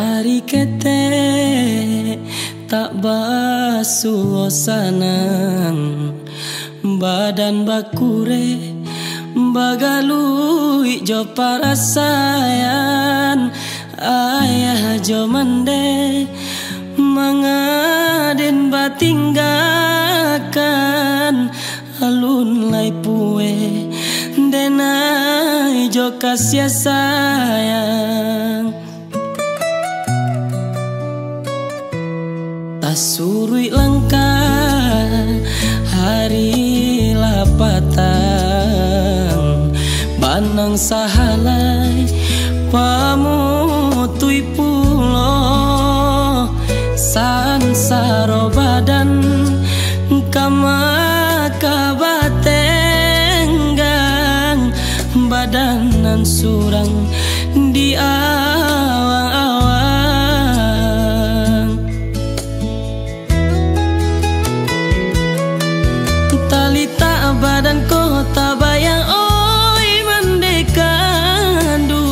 Hari kete tak basuh sanang, badan bakure bagalui jo parasayan. Ayah jo mande mangaden batinggakan, alun lai pue denai jo kasih sayang. Tasurui langkah hari lapatang, banang sahalai pamutui pulo, sansaro badan kama kabatenggang, badanan surang di awang-awang. Talita badan kota bayang oi mandekandu,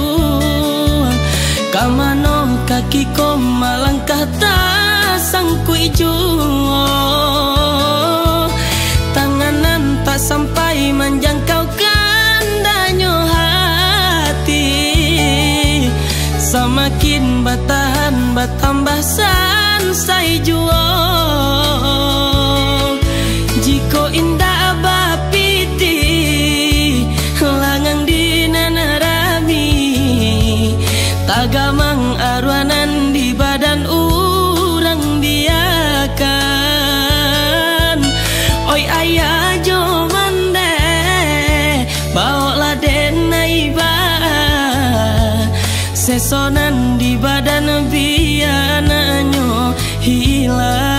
kamano kaki ko malangkah tak sangkui juo, tanganan tak sampai menjangkau kandanyo hati, semakin batahan batambah sansai juo. Jiko indah bapiti langang di nanarami, tagamang arwanan di badan urang biakan. Oi ayah jo mande bawa denai ba, sesonan di badan biananyo hilang.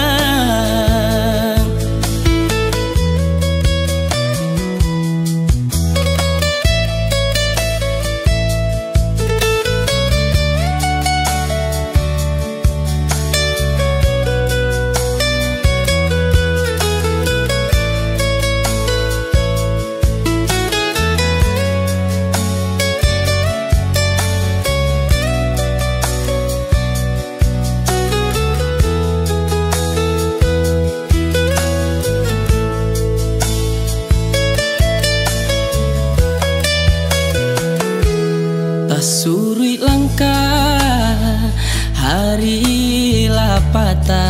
Tasurui langkah hari lapatang,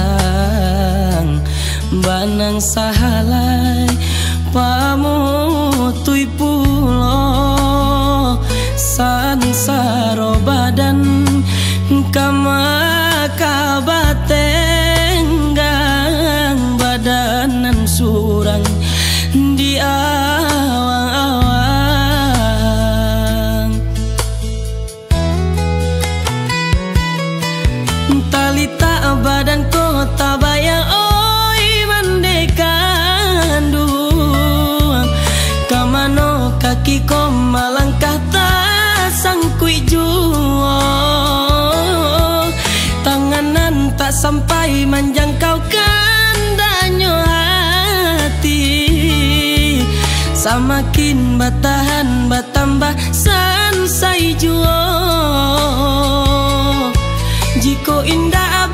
banang sahalai pamutui pulo, sansaro badan kama kabatenggang, badanan surang di awang-awang. Talita badan kota bayang oi mandekandu, kamano kaki ko malangkah tak sangkui juo, tanganan tak sampai menjangkau kandanyo hati, semakin batahan batambah sansai juo. Jiko indah